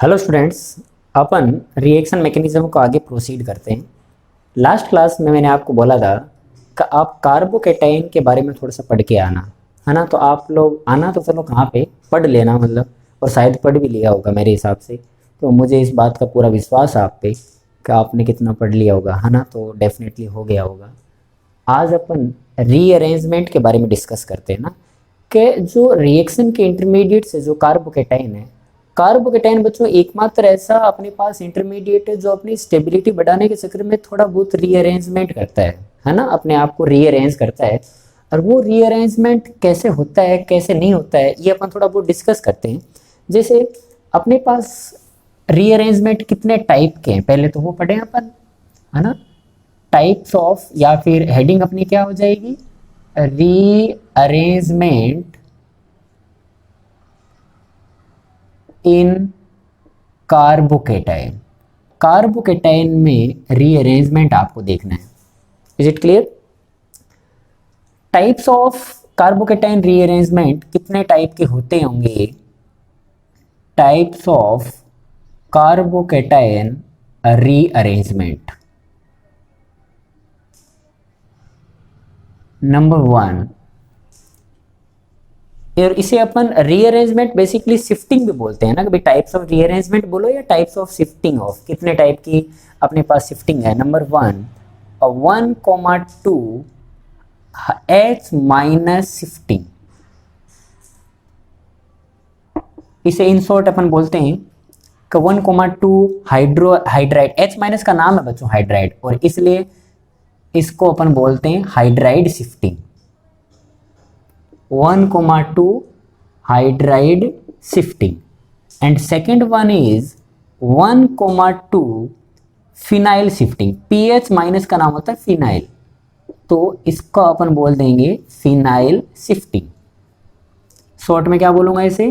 Hello students, अपन reaction mechanism को आगे proceed करते हैं। लास्ट क्लास में मैंने आपको बोला था कि आप कार्बोकेटाइन के बारे में थोड़ा सा पढ़ के आना, है ना। तो आप लोग आना तो चलो कहाँ पे पढ़ लेना, मतलब, और शायद पढ़ भी लिया होगा मेरे हिसाब से। तो मुझे इस बात का पूरा विश्वास है आप पे कि आपने कितना पढ़ लिया होगा, है ना। तो डेफिनेटली हो गया होगा। आज अपन रीअरेंजमेंट के बारे में डिस्कस करते हैं ना, कि जो रिएक्शन के इंटरमीडिएट से जो कार्बोकेटाइन है, कार्बोकेटाइन बच्चों एकमात्र ऐसा अपने पास इंटरमीडिएट है जो अपनी स्टेबिलिटी बढ़ाने के चक्कर में थोड़ा बहुत रीअरेंजमेंट करता है ना, अपने आप को रीअरेंज करता है। और वो रीअरेंजमेंट कैसे होता है कैसे नहीं होता है ये अपन थोड़ा बहुत डिस्कस करते हैं। जैसे अपने पास रीअरेंजमेंट कितने टाइप के हैं पहले तो वो पढ़े अपन, है ना। टाइप्स ऑफ, या फिर हेडिंग अपनी क्या हो जाएगी, रीअरेंजमेंट इन कार्बोकेटाइन। कार्बोकेटाइन में रीअरेंजमेंट आपको देखना है। Is it clear? Types of carbocation rearrangement कितने टाइप के होते होंगे? Types of carbocation rearrangement. Number 1, और इसे अपन रीअरेंजमेंट बेसिकली शिफ्टिंग भी बोलते हैं ना, कि भाई टाइप्स ऑफ रीअरेंजमेंट बोलो या टाइप्स ऑफ शिफ्टिंग ऑफ, कितने टाइप की अपने पास शिफ्टिंग है। नंबर 1 और 1,2 H माइनस शिफ्टिंग। इसे इन शॉर्ट अपन बोलते हैं कि 1,2 हाइड्राइड। H माइनस का नाम है बच्चों हाइड्राइड, और इसलिए इसको अपन बोलते हैं hydride shifting. 1,2 hydride shifting, and second one is 1,2 phenyl shifting। pH minus का नाम होता है फिनाइल, तो इसको अपन बोल देंगे फिनाइल शिफ्टिंग। शॉर्ट में क्या बोलूंगा इसे,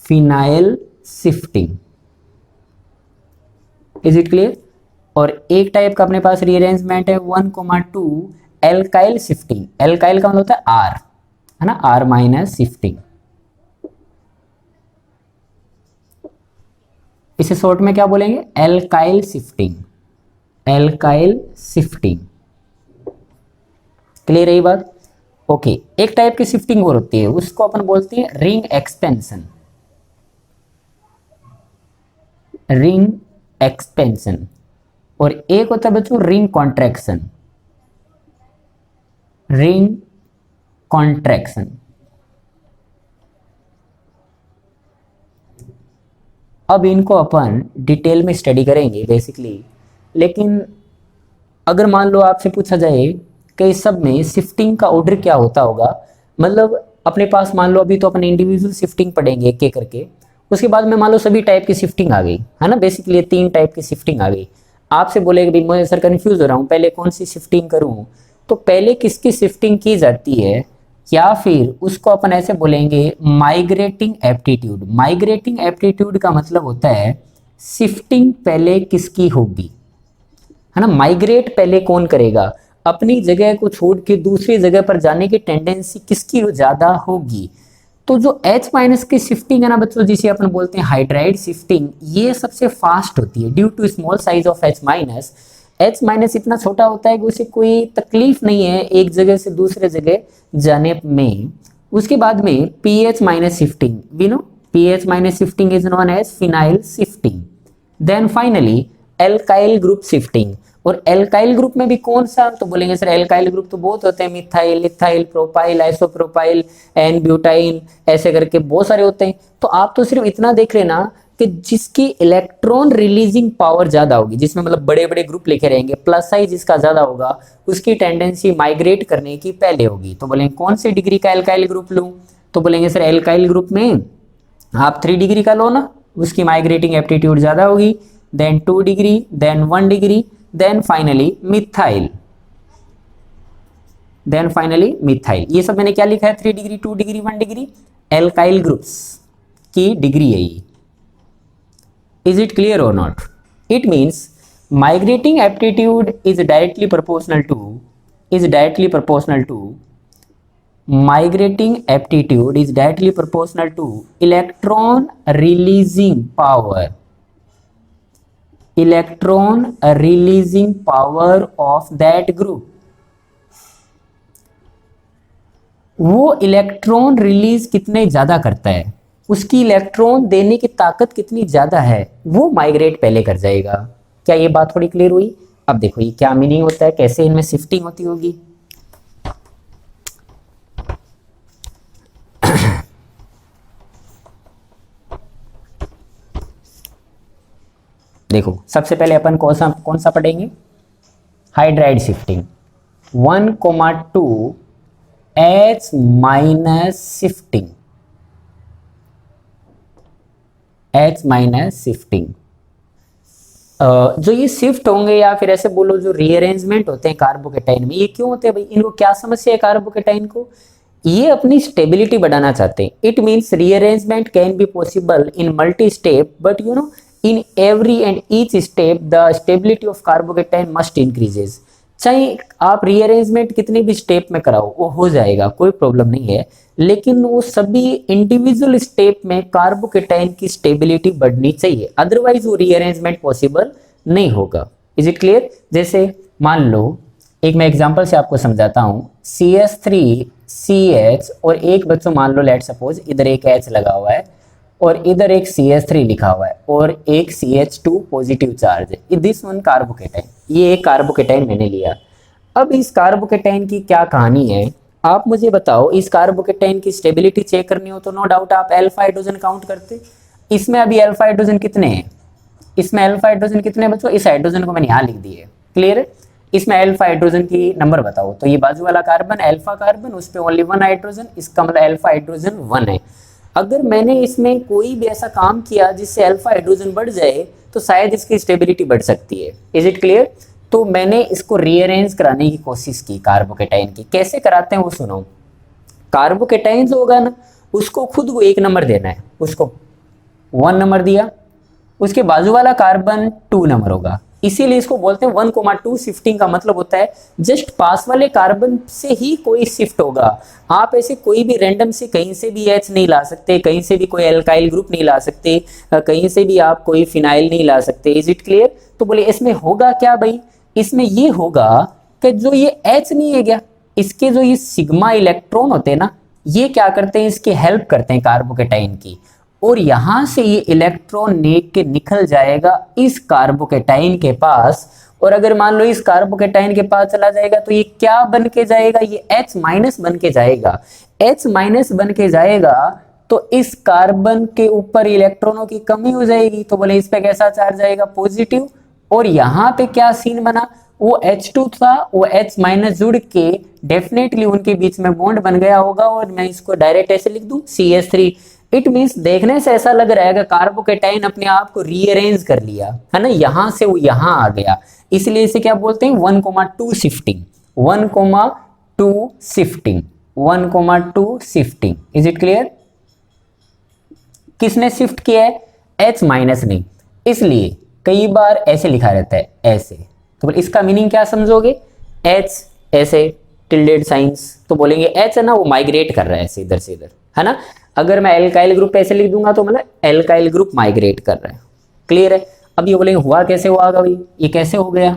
phenyl shifting. Is it clear? और एक टाइप का अपने पास रीअरेंजमेंट है 1,2 एल्काइल शिफ्टिंग। एल्काइल का मतलब होता है आर, है ना, आर माइनस शिफ्टिंग। इसे शॉर्ट में क्या बोलेंगे, alkyl shifting. Alkyl shifting. Clear रही बात? ओके। एक टाइप की शिफ्टिंग और होती है, उसको अपन बोलते हैं रिंग एक्सपेंशन। Ring expansion. और एक होता है बच्चों रिंग कॉन्ट्रैक्शन। Ring contraction. अब इनको अपन डिटेल में स्टडी करेंगे बेसिकली, लेकिन अगर मान लो आपसे पूछा जाए कि इस सब में शिफ्टिंग का ऑर्डर क्या होता होगा, मतलब अपने पास मान लो अभी तो अपन इंडिविजुअल शिफ्टिंग पढ़ेंगे एक एक करके, उसके बाद में मान लो सभी टाइप की शिफ्टिंग आ गई, है ना। बेसिकली 3 टाइप की शिफ्टिंग आ गई। आपसे बोलेगा भाई मैं सर कंफ्यूज हो रहा हूँ, पहले कौन सी शिफ्टिंग करूँ, तो पहले किसकी शिफ्टिंग की जाती है, या फिर उसको अपन ऐसे बोलेंगे माइग्रेटिंग एप्टीट्यूड। माइग्रेटिंग एप्टीट्यूड का मतलब होता है शिफ्टिंग पहले किसकी होगी, है ना। माइग्रेट पहले कौन करेगा, अपनी जगह को छोड़ के दूसरी जगह पर जाने की टेंडेंसी किसकी ज्यादा होगी। तो जो H माइनस की शिफ्टिंग है ना बच्चों, जिसे अपन बोलते हैं हाइड्राइड शिफ्टिंग, ये सबसे फास्ट होती है due to small size of H minus. H minus इतना छोटा होता है कि उसे कोई तकलीफ नहीं है एक जगह से दूसरे जगह जाने में। उसके बाद में PH minus shifting, we know PH minus shifting is known as phenyl shifting. Then finally alkyl group shifting. और एल्काइल ग्रुप में भी कौन सा, तो बोलेंगे सर एल्काइल ग्रुप तो बहुत होते हैं, methyl, ethyl, propyl, isopropyl, n butyne, ऐसे करके बहुत सारे होते हैं। तो आप तो सिर्फ इतना देख लेना कि जिसकी इलेक्ट्रॉन रिलीजिंग पावर ज्यादा होगी, जिसमें मतलब बड़े बड़े ग्रुप लिखे रहेंगे, प्लस साइज जिसका ज्यादा होगा, उसकी टेंडेंसी माइग्रेट करने की पहले होगी। तो बोलेंगे कौन सी डिग्री का एल्काइल ग्रुप लूं, तो बोलेंगे सर एल्काइल ग्रुप में आप 3 डिग्री का लो ना, उसकी माइग्रेटिंग एप्टीट्यूड ज्यादा होगी। Then 2 degree, then 1 degree, then finally methyl. Then finally methyl. ये सब मैंने क्या लिखा है, 3 degree, 2 degree, 1 degree, alkyl groups की डिग्री है ये। Is it clear or not? It means migrating aptitude is directly proportional to migrating aptitude is directly proportional to electron releasing power of that group. वो electron release कितने ज्यादा करता है, उसकी electron देने की ताकत कितनी ज्यादा है, वो माइग्रेट पहले कर जाएगा। क्या ये बात थोड़ी क्लियर हुई? अब देखो ये क्या मीनिंग होता है, कैसे इनमें शिफ्टिंग होती होगी। देखो सबसे पहले अपन कौन सा पढ़ेंगे, hydride shifting 1,2 H minus shifting. जो ये शिफ्ट होंगे या फिर ऐसे बोलो जो रीअरेंजमेंट होते हैं कार्बोकेटाइन में, ये क्यों होते हैं भाई, इनको क्या समस्या है कार्बोकेटाइन को, ये अपनी स्टेबिलिटी बढ़ाना चाहते हैं। It means rearrangement can be possible in multi step, but you know in every and each step the stability of carbocation must increases। चाहे आप रीअरेंजमेंट कितने भी स्टेप में कराओ वो हो जाएगा, कोई प्रॉब्लम नहीं है, लेकिन वो सभी इंडिविजुअल स्टेप में कार्बोकेटाइन की स्टेबिलिटी बढ़नी चाहिए, अदरवाइज वो रीअरेंजमेंट पॉसिबल नहीं होगा। Is it clear? जैसे मान लो एक मैं एग्जांपल से आपको समझाता हूँ, CH3CH और एक बच्चों मान लो लेट सपोज इधर एक H लगा हुआ है और इधर एक CH3 लिखा हुआ है और एक CH2 पॉजिटिव चार्ज है, दिस वन कार्बोकेटाइन, ये एक कार्बोकेटाइन मैंने लिया। अब इस कार्बोकेटाइन की क्या कहानी है आप मुझे बताओ। इस कार्बोकेटाइन की स्टेबिलिटी चेक करनी हो तो नो डाउट आप अल्फा हाइड्रोजन काउंट करते। इसमें अभी अल्फा हाइड्रोजन कितने हैं, इसमें अल्फा हाइड्रोजन कितने हैं बच्चों, इस हाइड्रोजन को मैंने यहाँ लिख दिए, क्लियर है। इसमें अल्फा हाइड्रोजन की नंबर बताओ, तो ये बाजू वाला कार्बन अल्फा कार्बन, उस पर ओनली 1 हाइड्रोजन, इसका मतलब अल्फा हाइड्रोजन 1 है। अगर मैंने इसमें कोई भी ऐसा काम किया जिससे अल्फा हाइड्रोजन बढ़ जाए तो शायद इसकी स्टेबिलिटी बढ़ सकती है। Is it clear? तो मैंने इसको रीअरेंज कराने की कोशिश की कार्बोकेटाइन की। कैसे कराते हैं वो सुनो। कार्बोकेटाइन जो होगा ना उसको खुद को 1 नंबर देना है, उसको 1 नंबर दिया, उसके बाजू वाला कार्बन 2 नंबर होगा, इसीलिए इसको बोलते हैं 1,2 शिफ्टिंग। का मतलब होता है जस्ट पास वाले कार्बन से ही कोई शिफ्ट होगा। आप ऐसे कोई भी रैंडम से कहीं से भी H नहीं ला सकते, कहीं से भी कोई एल्काइल ग्रुप नहीं ला सकते, कहीं से भी आप कोई फिनाइल नहीं ला सकते। Is it clear? तो बोले इसमें होगा क्या भाई, इसमें ये होगा कि जो ये H नहीं है क्या, इसके जो ये सिग्मा इलेक्ट्रॉन होते हैं ना, ये क्या करते हैं, इसकी हेल्प करते हैं कार्बोकेटाइन की, और यहां से ये इलेक्ट्रॉन के निकल जाएगा इस कार्बोकेटाइन के पास। और अगर मान लो इस कार्बोकेटाइन के पास चला जाएगा तो ये क्या बन के जाएगा, ये H माइनस बन के जाएगा। H माइनस बन के जाएगा तो इस कार्बन के ऊपर इलेक्ट्रॉनों की कमी हो जाएगी, तो बोले इस पे कैसा चार्ज आएगा, पॉजिटिव। और यहाँ पे क्या सीन बना, वो H2 था, वो H माइनस जुड़ के डेफिनेटली उनके बीच में बॉन्ड बन गया होगा, और मैं इसको डायरेक्ट ऐसे लिख दूं CH3। इट मीन्स देखने से ऐसा लग रहा है कि कार्बोकेटाइन अपने आप को रीअरेंज कर लिया है ना, यहां से वो यहां आ गया, इसलिए इसे क्या बोलते हैं 1,2 shifting. 1,2 shifting, 1,2 shifting. Is it clear? किसने शिफ्ट किया है, H माइनस ने, इसलिए कई बार ऐसे लिखा रहता है ऐसे, तो इसका मीनिंग क्या समझोगे, H ऐसे टिल्डेड साइंस, तो बोलेंगे H है ना वो माइग्रेट कर रहा है ऐसे इधर से इधर, है ना। अगर मैं एल्काइल ग्रुप ऐसे लिख दूंगा तो मतलब एल्काइल ग्रुप माइग्रेट कर रहा है, क्लियर है। अब ये बोलेंगे हुआ कैसे हुआ भाई, ये कैसे हो गया,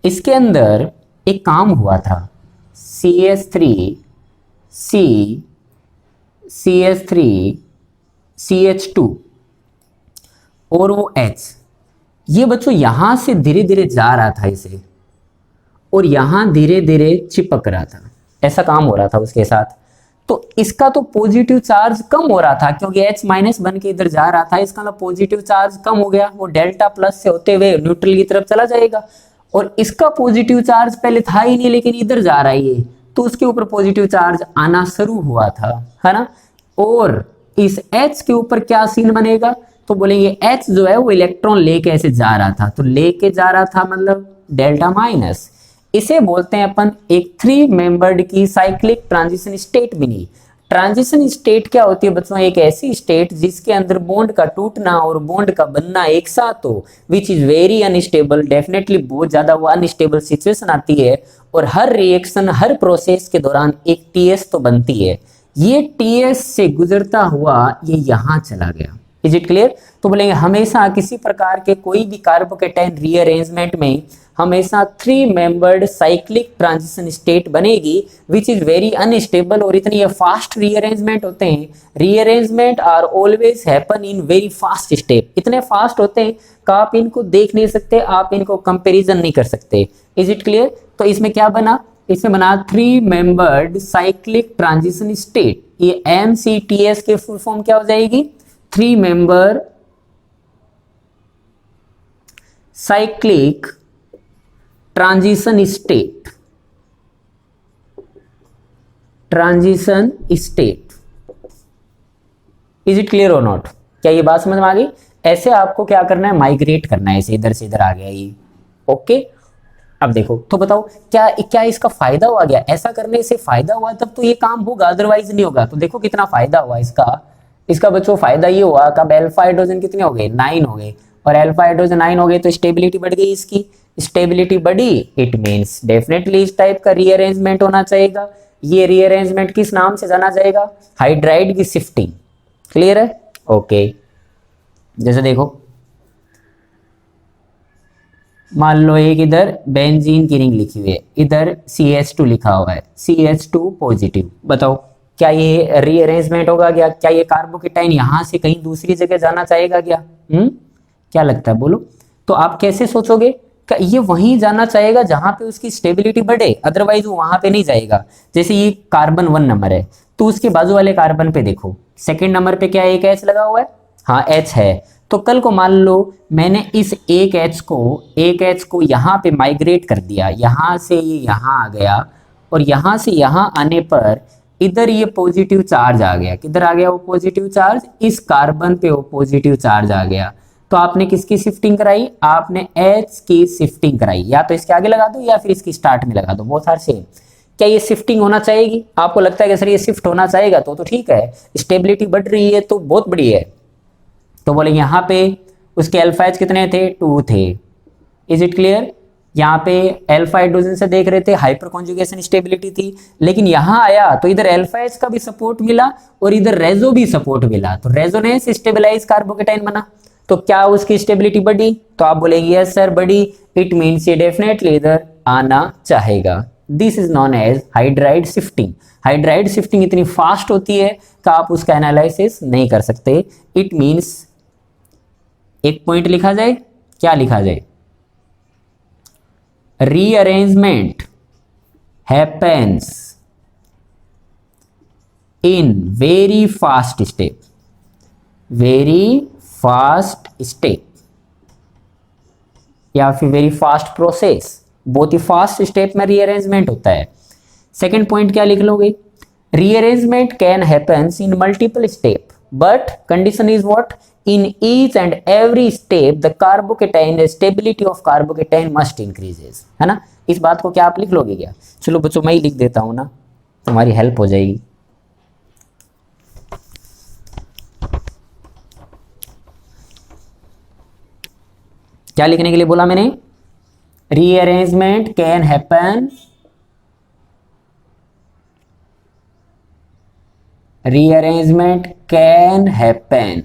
इसके अंदर एक काम हुआ था, CH3 CH2 और वो H, ये बच्चों यहां से धीरे धीरे जा रहा था इसे, और यहां धीरे धीरे चिपक रहा था, ऐसा काम हो रहा था उसके साथ। तो इसका तो पॉजिटिव चार्ज कम हो रहा था क्योंकि H माइनस बन के इधर जा रहा था, इसका मतलब पॉजिटिव चार्ज कम हो गया, वो डेल्टा प्लस से होते हुए न्यूट्रल की तरफ चला जाएगा। और इसका पॉजिटिव चार्ज पहले था ही नहीं, लेकिन इधर जा रहा है ये, तो उसके ऊपर पॉजिटिव चार्ज आना शुरू हुआ था, है ना। और इस H के ऊपर क्या सीन बनेगा, तो बोलेंगे H जो है वो इलेक्ट्रॉन लेके ऐसे जा रहा था, तो लेके जा रहा था मतलब डेल्टा माइनस, इसे बोलते हैं अपन एक 3 मेंबर्ड की साइक्लिक ट्रांजिशन स्टेट बनी। ट्रांजिशन स्टेट क्या होती है बच्चों? एक ऐसी स्टेट जिसके अंदर बॉन्ड का टूटना और बॉन्ड का बनना एक साथ हो, which is very unstable. Definitely बहुत ज्यादा वो अनस्टेबल सिचुएशन आती है, और हर रिएक्शन, हर प्रोसेस के दौरान एक टीएस तो बनती है। ये टीएस से गुजरता हुआ ये यहां चला गया। Is it clear? तो बोलेंगे हमेशा किसी प्रकार के कोई भी कार्बोकेटाइन रीअरेंजमेंट में हमेशा 3 मेंबर्ड साइक्लिक ट्रांजिशन स्टेट बनेगी, विच इज वेरी अनस्टेबल। और इतनी ये फास्ट रीअरेंजमेंट होते हैं, rearrangement are always happen in very fast step. इतने फास्ट होते हैं कि आप इनको देख नहीं सकते, आप इनको कंपैरिजन नहीं कर सकते। Is it clear? तो इसमें क्या बना? इसमें बना 3 मेंबर्ड साइक्लिक ट्रांजिशन स्टेट। ये MCTS के फुल फॉर्म क्या हो जाएगी? 3 member cyclic transition state. Transition state. Is it clear और नॉट? क्या ये बात समझ में आ गई? ऐसे आपको क्या करना है? माइग्रेट करना है। ऐसे इधर से इधर आ गया ये। ओके, अब देखो तो बताओ क्या क्या इसका फायदा हुआ? गया ऐसा करने से फायदा हुआ तब तो ये काम होगा, अदरवाइज नहीं होगा। तो देखो कितना फायदा हुआ इसका बच्चों। फायदा ये हुआ कि अब अल्फा हाइड्रोजन कितने हो गए? 9 हो गए, और अल्फा हाइड्रोजन 9 हो गए तो स्टेबिलिटी बढ़ गई। इसकी स्टेबिलिटी बढ़ी, इट मींस डेफिनेटली इस टाइप का रीअरेंजमेंट होना चाहिएगा। ये रीअरेंजमेंट किस नाम से जाना जाएगा? हाइड्राइड की शिफ्टिंग। क्लियर है? ओके, जैसे देखो मान लो एक इधर बेंजीन की रिंग लिखी हुई है, इधर CH2 लिखा हुआ है, CH2 पॉजिटिव। बताओ क्या ये रीअरेंजमेंट होगा? क्या ये कार्बोकेटाइन यहां से कहीं दूसरी जगह जाना चाहेगा क्या? क्या लगता है बोलो? तो आप कैसे सोचोगे? क्या ये वहीं जाना चाहेगा जहां पे उसकी स्टेबिलिटी बढ़े, अदरवाइज वो वहां पे नहीं जाएगा। जैसे ये कार्बन 1 नंबर है, तो उसके बाजू वाले कार्बन पे देखो, सेकंड नंबर पे क्या एक H लगा हुआ है? हाँ H है। तो कल को मान लो मैंने इस एक H को यहाँ पे माइग्रेट कर दिया, यहाँ से ये यहाँ आ गया, और यहाँ से यहाँ आने पर इधर ये पॉजिटिव चार्ज आ गया। किधर आ गया वो पॉजिटिव चार्ज? इस कार्बन पे वो पॉजिटिव चार्ज आ गया। तो आपने किसकी शिफ्टिंग कराई? आपने H की शिफ्टिंग कराई। या तो इसके आगे लगा दो या फिर इसकी स्टार्ट में लगा दो, बहुत सारे सेम। क्या ये शिफ्टिंग होना चाहिएगी? आपको लगता है कि सर ये शिफ्ट होना चाहिएगा, तो ठीक है, स्टेबिलिटी बढ़ रही है तो बहुत बढ़िया है। तो बोले यहाँ पे उसके अल्फा H कितने थे? 2 थे। Is it clear? यहाँ पे अल्फा हाइड्रोजन से देख रहे थे हाइपर कॉन्जुगेशन स्टेबिलिटी थी, लेकिन यहाँ आया तो इधर अल्फा H का भी सपोर्ट मिला और इधर रेजो भी सपोर्ट मिला, तो रेजोनेंस स्टेबलाइज कार्बोकेटाइन बना। तो क्या उसकी स्टेबिलिटी बढ़ी? तो आप बोलेंगे यस सर बढ़ी, इट मीन्स ये डेफिनेटली इधर आना चाहेगा। This is known as hydride shifting. Hydride shifting इतनी फास्ट होती है कि आप उसका एनालिसिस नहीं कर सकते। इट मीन्स एक पॉइंट लिखा जाए, क्या लिखा जाए? Rearrangement happens in very fast step. Very fast step या फिर वेरी फास्ट प्रोसेस, बहुत ही फास्ट स्टेप में रीअरेंजमेंट होता है। सेकेंड पॉइंट क्या लिख लोगे? Rearrangement can happens in multiple step, but condition is what? in each and every step the carbocation stability of carbocation must increases, है ना? इस बात को क्या आप लिख लोगे क्या? चलो बच्चों मैं ही लिख देता हूं ना, तुम्हारी हेल्प हो जाएगी। क्या लिखने के लिए बोला मैंने? Rearrangement can happen, rearrangement can happen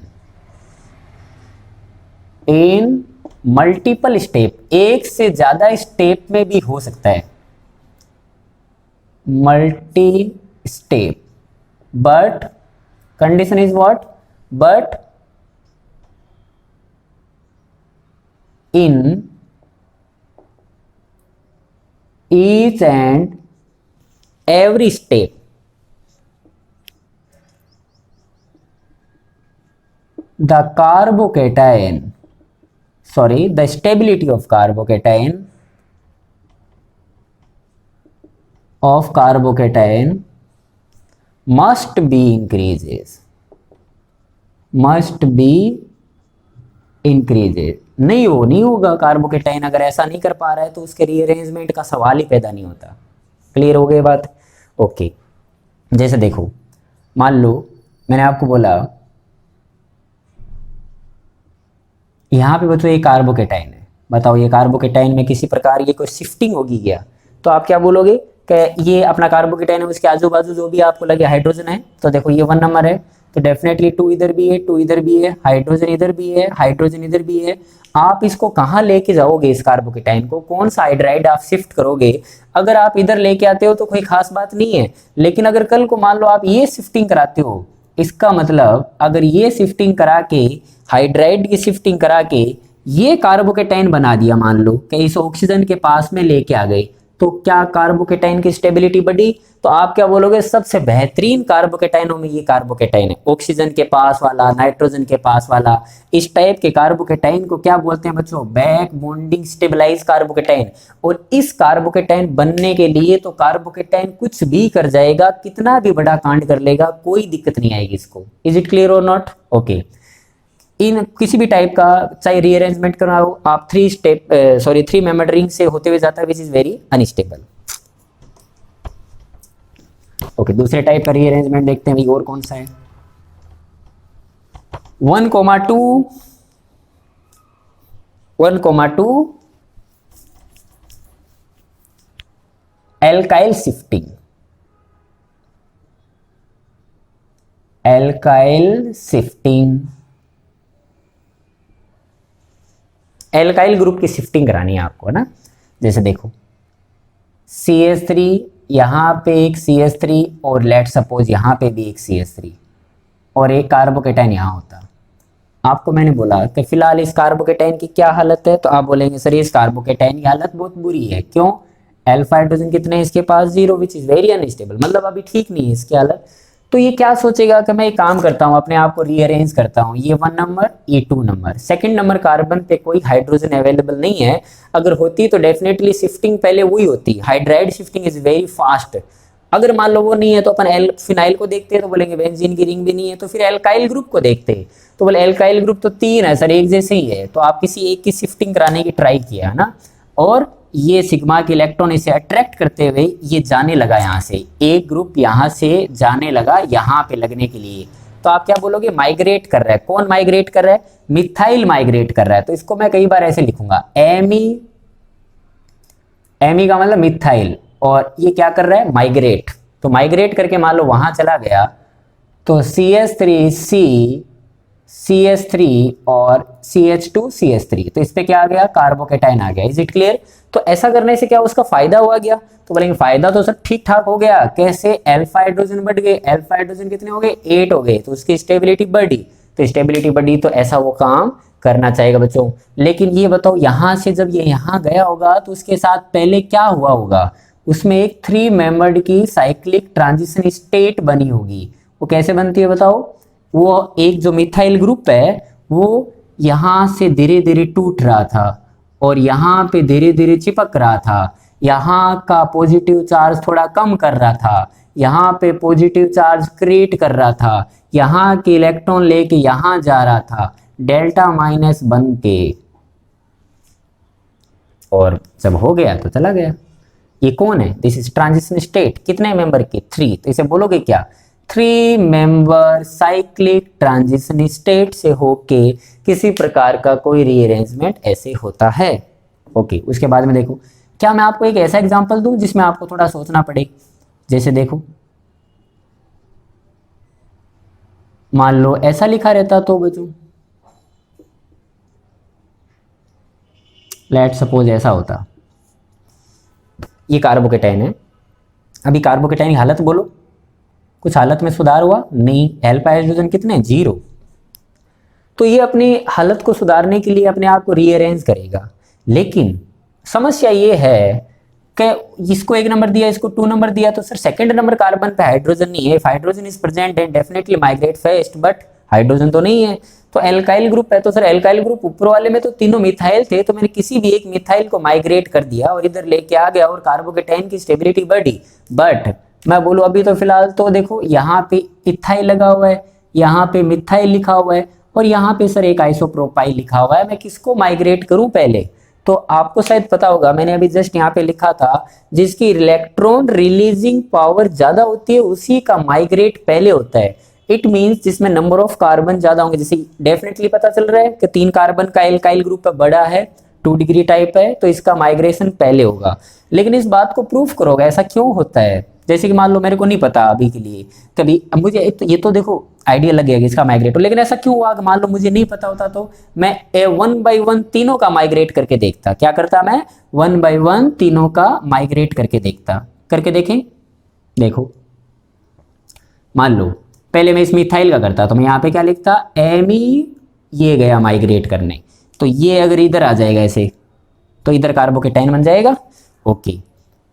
in multiple step, एक से ज्यादा स्टेप में भी हो सकता है, multi step, but condition is what? But in each and every step the carbocation, sorry, the stability of carbocation must be increases, must be increases। नहीं होगा कार्बोकेटाइन अगर ऐसा नहीं कर पा रहा है तो उसके रीअरेंजमेंट का सवाल ही पैदा नहीं होता। क्लियर हो गई बात? ओके, जैसे देखो मान लो मैंने आपको बोला यहाँ पे बच्चों ये कार्बोकेटाइन है, बताओ ये कार्बोकेटाइन में किसी प्रकार ये कोई शिफ्टिंग होगी क्या? तो आप क्या बोलोगे कि ये अपना कार्बोकेटाइन है, उसके आजू बाजू जो भी आपको लगे हाइड्रोजन है, तो देखो ये 1 नंबर है, तो डेफिनेटली 2 इधर भी है, 2 इधर भी है, हाइड्रोजन इधर भी है, हाइड्रोजन इधर भी है। आप इसको कहाँ लेके जाओगे, इस कार्बोकेटाइन को कौन सा हाइड्राइड आप शिफ्ट करोगे? अगर आप इधर लेके आते हो तो कोई खास बात नहीं है, लेकिन अगर कल को मान लो आप ये शिफ्टिंग कराते हो, इसका मतलब अगर ये शिफ्टिंग करा के, हाइड्राइड की शिफ्टिंग करा के ये कार्बोकेटाइन बना दिया, मान लो कि इस ऑक्सीजन के पास में लेके आ गए, तो क्या कार्बोकेटाइन की स्टेबिलिटी बढ़ी? तो आप क्या बोलोगे, सबसे बेहतरीन कार्बोकेटाइनों में ये कार्बोकेटाइन है, ऑक्सीजन के पास वाला, नाइट्रोजन के पास वाला, इस टाइप के कार्बोकेटाइन को क्या बोलते हैं बच्चों? Back bonding stabilize carbocation. और इस कार्बोकेटाइन बनने के लिए तो कार्बोकेटाइन कुछ भी कर जाएगा, कितना भी बड़ा कांड कर लेगा, कोई दिक्कत नहीं आएगी इसको। इज इट क्लियर और नॉट? ओके। इन किसी भी टाइप का चाहे रीअरेंजमेंट कराओ आप, 3 मेंबर्ड रिंग से होते हुए जाता है, which is very unstable. Okay, दूसरे टाइप का रीअरेंजमेंट देखते हैं भाई, और कौन सा है? 1,2 1,2 alkyl shifting, alkyl shifting, alkyl group की शिफ्टिंग करानी है आपको, है ना? जैसे देखो CH3, यहाँ पे एक CH3 और लेट सपोज यहाँ पे भी एक CH3 और एक कार्बोकेटाइन यहाँ होता। आपको मैंने बोला कि फिलहाल इस कार्बोकेटाइन की क्या हालत है, तो आप बोलेंगे सर इस कार्बोकेटाइन की हालत बहुत बुरी है। क्यों? अल्फा हाइड्रोजन कितने हैं इसके पास? 0, विच इज वेरी अनस्टेबल, मतलब अभी ठीक नहीं है इसकी हालत। तो ये क्या सोचेगा कि मैं एक काम करता हूँ, अपने आप को रीअरेंज करता हूँ, ये 1 नंबर, ये 2 नंबर, सेकंड नंबर कार्बन पे कोई हाइड्रोजन अवेलेबल नहीं है, अगर होती तो डेफिनेटली शिफ्टिंग पहले वही होती, hydride shifting is very fast. अगर मान लो वो नहीं है तो अपन फिनाइल को देखते हैं, तो बोलेंगे बेंजीन की रिंग भी नहीं है, तो फिर एल्काइल ग्रुप को देखते हैं, तो बोले एल्काइल ग्रुप तो 3 है सर, एक जैसे ही है, तो आप किसी एक की शिफ्टिंग कराने की ट्राई किया है ना, और ये सिग्मा के इलेक्ट्रॉन इसे अट्रैक्ट करते हुए ये जाने लगा, यहाँ से एक ग्रुप यहाँ से जाने लगा यहाँ पे लगने के लिए, तो आप क्या बोलोगे? माइग्रेट कर रहा है। कौन माइग्रेट कर रहा है? मिथाइल माइग्रेट कर रहा है। तो इसको मैं कई बार ऐसे लिखूंगा, एमी, एमी का मतलब मिथाइल, और ये क्या कर रहा है? माइग्रेट। तो माइग्रेट करके मान लो वहां चला गया, तो CH3C, CH3 और CH2 CH3, तो इस पे क्या आ गया? कार्बोकेटाइन आ गया। Is it clear? तो ऐसा करने से क्या उसका फायदा हुआ गया? तो बोलेंगे फायदा तो सर ठीक ठाक हो गया। कैसे? अल्फा हाइड्रोजन बढ़ गए, अल्फा हाइड्रोजन कितने हो गए? 8 हो गए, तो उसकी स्टेबिलिटी बढ़ी, तो स्टेबिलिटी बढ़ी तो ऐसा वो काम करना चाहेगा बच्चों। लेकिन ये बताओ यहां से जब ये यहाँ गया होगा तो उसके साथ पहले क्या हुआ होगा? उसमें एक 3 मेंबर्ड की साइक्लिक ट्रांजिशन स्टेट बनी होगी। वो कैसे बनती है बताओ? वो एक जो मिथाइल ग्रुप है वो यहाँ से धीरे धीरे टूट रहा था और यहाँ पे धीरे धीरे चिपक रहा था, यहाँ का पॉजिटिव चार्ज थोड़ा कम कर रहा था, यहाँ पे पॉजिटिव चार्ज क्रिएट कर रहा था, यहाँ के इलेक्ट्रॉन लेके यहाँ जा रहा था, डेल्टा माइनस बन के, और जब हो गया तो चला गया। ये कौन है? This is transition state. कितने मेंबर की? 3। तो इसे बोलोगे क्या? 3 मेंबर साइक्लिक ट्रांजिशन स्टेट से होके किसी प्रकार का कोई रीअरेंजमेंट ऐसे होता है। ओके, उसके बाद में देखो, क्या मैं आपको एक ऐसा एग्जांपल दूं जिसमें आपको थोड़ा सोचना पड़े। जैसे देखो, मान लो ऐसा लिखा रहता तो बच्चों, लेट सपोज ऐसा होता, ये कार्बोकेटाइन है, अभी कार्बोकेटाइन की हालत बोलो, कुछ हालत में सुधार हुआ? नहीं। अल्फा हाइड्रोजन कितने? 0। तो ये अपनी हालत को सुधारने के लिए अपने आप को रीअरेंज करेगा, लेकिन समस्या ये है कि इसको 1 नंबर दिया, इसको 2 नंबर दिया, तो सर सेकंड नंबर कार्बन पे हाइड्रोजन नहीं है। If hydrogen is present and definitely migrate fast, but hydrogen तो नहीं है, तो एल्काइल ग्रुप है, तो सर एल्काइल ग्रुप ऊपर वाले में तो तीनों मिथाइल थे, तो मैंने किसी भी एक मिथाइल को माइग्रेट कर दिया और इधर लेके आ गया और कार्बोकेटाइन की स्टेबिलिटी बढ़ी। बट मैं बोलूँ अभी तो फिलहाल तो देखो यहाँ पे इथाइल लगा हुआ है, यहाँ पे मिथाइल लिखा हुआ है और यहाँ पे सर एक आइसोप्रोपाइल लिखा हुआ है। मैं किसको माइग्रेट करूँ पहले? तो आपको शायद पता होगा, मैंने अभी जस्ट यहाँ पे लिखा था, जिसकी इलेक्ट्रॉन रिलीजिंग पावर ज्यादा होती है उसी का माइग्रेट पहले होता है। इट मींस जिसमें नंबर ऑफ कार्बन ज्यादा होंगे, जैसे डेफिनेटली पता चल रहा है कि 3 कार्बन का एल्काइल ग्रुप बड़ा है, 2 डिग्री टाइप है, तो इसका माइग्रेशन पहले होगा। लेकिन इस बात को प्रूफ करोगे ऐसा क्यों होता है? जैसे कि मान लो मेरे को नहीं पता अभी के लिए, कभी अब मुझे ये तो देखो आइडिया लग गया कि इसका माइग्रेट हो, लेकिन ऐसा क्यों हुआ? मान लो मुझे नहीं पता होता तो मैं 1 बाई 1 तीनों का माइग्रेट करके देखता। क्या करता मैं? 1 बाई 1 तीनों का माइग्रेट करके देखता। करके देखें, देखो मान लो पहले मैं इस मिथाइल का करता तो मैं यहाँ पे क्या लिखता, एमी, ये गया माइग्रेट करने, तो ये अगर इधर आ जाएगा ऐसे तो इधर कार्बोकेटाइन बन जाएगा। ओके,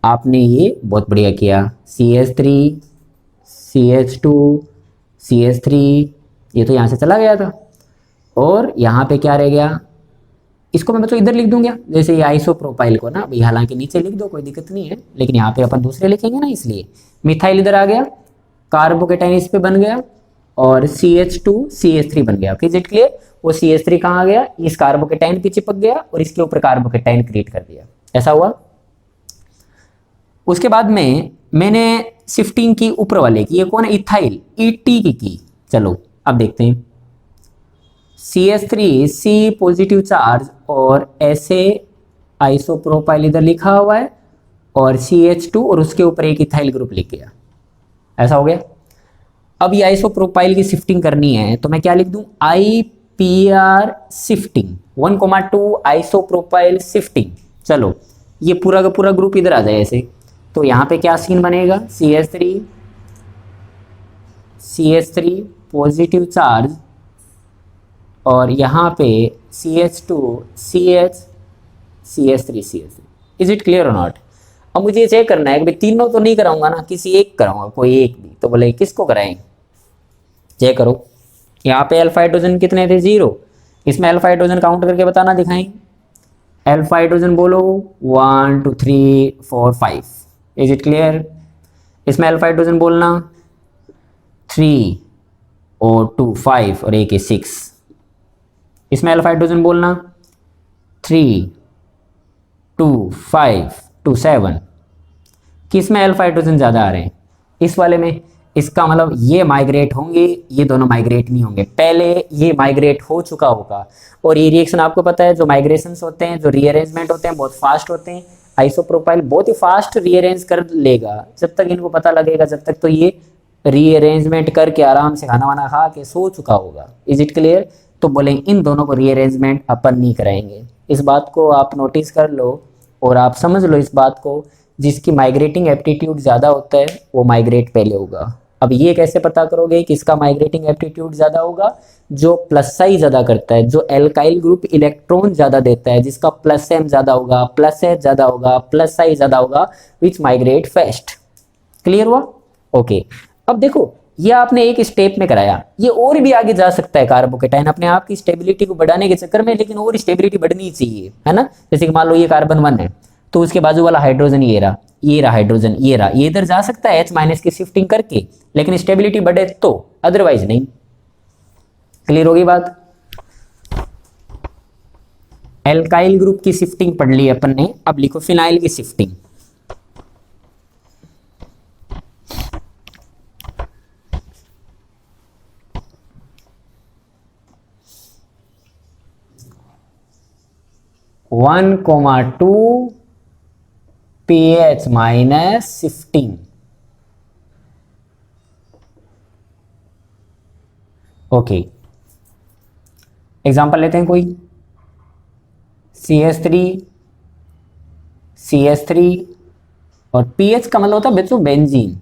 आपने ये बहुत बढ़िया किया। CH3 CH2 CH3, ये तो यहाँ से चला गया था, और यहाँ पे क्या रह गया? इसको मैं बच्चों इधर लिख दूंगा, जैसे ये आइसोप्रोपाइल को ना, अभी हालांकि नीचे लिख दो कोई दिक्कत नहीं है, लेकिन यहाँ पे अपन दूसरे लिखेंगे ना, इसलिए मिथाइल इधर आ गया, कार्बोकेटाइन इस पे बन गया, और CH2 CH3 बन गया। Is it clear? वो CH3 कहाँ आ गया? इस कार्बोकेटाइन पे चिपक गया और इसके ऊपर कार्बोकेटाइन क्रिएट कर दिया। ऐसा हुआ। उसके बाद में मैंने शिफ्टिंग की ऊपर वाले की, ये कौन है? इथाइल, ET की। चलो अब देखते हैं, CH3 C पॉजिटिव चार्ज और ऐसे आइसोप्रोपाइल इधर लिखा हुआ है, और CH2 और उसके ऊपर एक इथाइल ग्रुप लिख गया। ऐसा हो गया। अब ये आइसोप्रोपाइल की शिफ्टिंग करनी है तो मैं क्या लिख दूं? IPR shifting 1,2 isopropyl shifting. चलो ये पूरा का पूरा ग्रुप इधर आ जाए ऐसे, तो यहाँ पे क्या सीन बनेगा? CH3 पॉजिटिव चार्ज, और यहाँ पे CH2 CH3। Is it clear और नॉट? अब मुझे चेक करना है कि भाई तीनों तो नहीं कराऊंगा ना, किसी एक कराऊंगा, कोई एक भी। तो बोले किसको कराएं? चेक करो, यहाँ पे अल्फा हाइड्रोजन कितने थे? 0। इसमें अल्फा हाइड्रोजन काउंट करके बताना, दिखाएं। अल्फा हाइड्रोजन बोलो 1 2 3 4 5। Is it clear? इसमें अल्फा हाइड्रोजन बोलना 3 और 2 5 और एक 6। इसमें अल्फा हाइड्रोजन बोलना 3 2 5 2 7। किस में अल्फा हाइड्रोजन ज़्यादा आ रहे हैं? इस वाले में। इसका मतलब ये माइग्रेट होंगे, ये दोनों माइग्रेट नहीं होंगे, पहले ये माइग्रेट हो चुका होगा। और ये रिएक्शन आपको पता है, जो माइग्रेशंस होते हैं, जो रीअरेंजमेंट होते हैं, बहुत फास्ट होते हैं। आइसोप्रोपाइल बहुत ही फास्ट रीअरेंज कर लेगा, जब तक इनको पता लगेगा, जब तक तो ये रीअरेंजमेंट करके आराम से खाना वाना खा के सो चुका होगा। Is it clear? तो बोले इन दोनों को रीअरेंजमेंट अपन नहीं कराएंगे। इस बात को आप नोटिस कर लो और आप समझ लो इस बात को, जिसकी माइग्रेटिंग एप्टीट्यूड ज़्यादा होता है वो माइग्रेट पहले होगा। अब ये कैसे पता करोगे कि इसका माइग्रेटिंग एप्टीट्यूड ज़्यादा होगा? जो प्लस साई ज़्यादा करता है, जो एल्काइल ग्रुप इलेक्ट्रॉन ज़्यादा देता है, जिसका प्लस एम ज़्यादा होगा, प्लस एच ज़्यादा होगा, प्लस साई ज़्यादा होगा, विच माइग्रेट फास्ट। क्लियर हुआ? ओके। अब देखो ये आपने एक स्टेप में कराया, ये और भी आगे जा सकता है कार्बोकेटाइन अपने आप की स्टेबिलिटी को बढ़ाने के चक्कर में, लेकिन और स्टेबिलिटी बढ़नी चाहिए, है ना। जैसे कि मान लो ये कार्बन 1 है, तो उसके बाजू वाला हाइड्रोजन ये रहा, ये रहा हाइड्रोजन, ये रहा, ये इधर जा सकता है H- की शिफ्टिंग करके, लेकिन स्टेबिलिटी बढ़े तो, अदरवाइज नहीं। क्लियर होगी बात? एल्काइल ग्रुप की शिफ्टिंग पढ़ ली अपन ने, अब लिखो फिनाइल की shifting. One comma 2 pH minus shifting. Okay, example लेते हैं कोई। CH3 और pH का मतलब होता है बच्चों बेंजीन,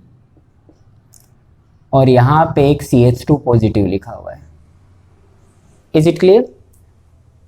और यहां पे एक CH2 पॉजिटिव लिखा हुआ है। Is it clear?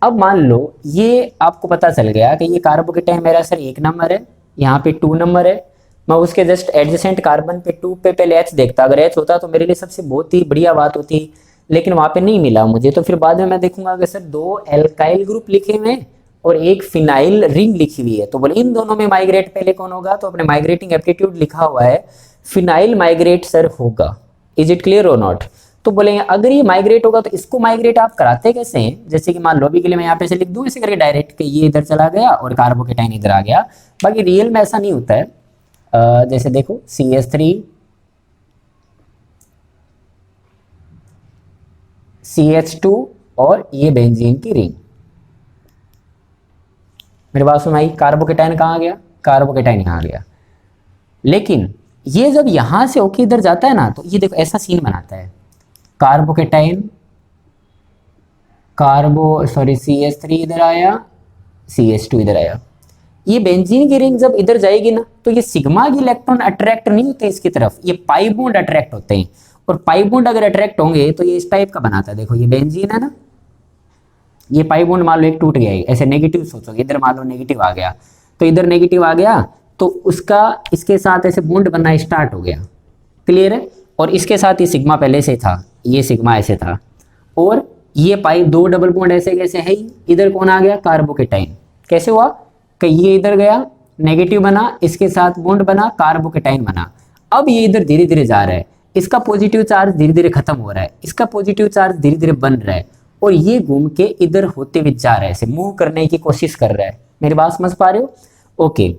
अब मान लो ये आपको पता चल गया कि ये कार्बोकेटाइन मेरा सर 1 नंबर है, यहाँ पे 2 नंबर है, मैं उसके जस्ट एडजेसेंट कार्बन पे 2 पे पहले H देखता, अगर H होता तो मेरे लिए सबसे बहुत ही बढ़िया बात होती, लेकिन वहाँ पे नहीं मिला मुझे, तो फिर बाद में मैं देखूंगा कि सर 2 एल्काइल ग्रुप लिखे हुए हैं और एक फिनाइल रिंग लिखी हुई है, तो बोले इन दोनों में माइग्रेट पहले कौन होगा? तो अपने माइग्रेटिंग एप्टीट्यूड लिखा हुआ है फिनाइल माइग्रेट सर होगा। इज इट क्लियर और नॉट? तो बोलेंगे अगर ये माइग्रेट होगा तो इसको माइग्रेट आप कराते कैसे हैं? जैसे कि मान लो अभी के लिए मैं यहाँ पे से लिख दूं ऐसे करके डायरेक्ट कि ये इधर चला गया और कार्बोकेटाइन इधर आ गया, बाकी रियल में ऐसा नहीं होता है। जैसे देखो CH3 CH2 और ये बेंजीन की रिंग। मेरी बात सुनाई? कार्बोकेटाइन कहाँ गया? कार्बोकेटाइन यहाँ गया। लेकिन ये जब यहां से होके इधर जाता है ना, तो ये देखो ऐसा सीन बनाता है, कार्बोकेटाइन CH3 इधर आया, CH2 इधर आया। ये बेंजीन की रिंग जब इधर जाएगी ना, तो ये सिग्मा के इलेक्ट्रॉन अट्रैक्ट नहीं होते इसकी तरफ, ये पाई बॉन्ड अट्रैक्ट होते हैं। और पाई बॉन्ड अगर अट्रैक्ट होंगे तो ये इस टाइप का बनाता है। देखो ये बेंजीन है ना, ये पाई बॉन्ड मान लो एक टूट गया, ऐसे नेगेटिव सोचोगे, इधर मान लो नेगेटिव आ गया, तो इधर नेगेटिव आ गया तो उसका इसके साथ ऐसे बॉन्ड बनना स्टार्ट हो गया। क्लियर है? और इसके साथ ये सिग्मा पहले से था, ये सिग्मा ऐसे था, और ये पाई दो डबल बॉन्ड ऐसे कैसे है ही। इधर कौन आ गया? कार्बोकेटाइन। कैसे हुआ कि ये इधर गया, नेगेटिव बना, इसके साथ बॉन्ड बना, कार्बोकेटाइन बना। अब ये इधर धीरे धीरे जा रहा है, इसका पॉजिटिव चार्ज धीरे धीरे खत्म हो रहा है, इसका पॉजिटिव चार्ज धीरे धीरे बन रहा है, और ये घूम के इधर होते हुए जा रहा है, ऐसे मूव करने की कोशिश कर रहा है। मेरी बात समझ पा रहे हो? ओके।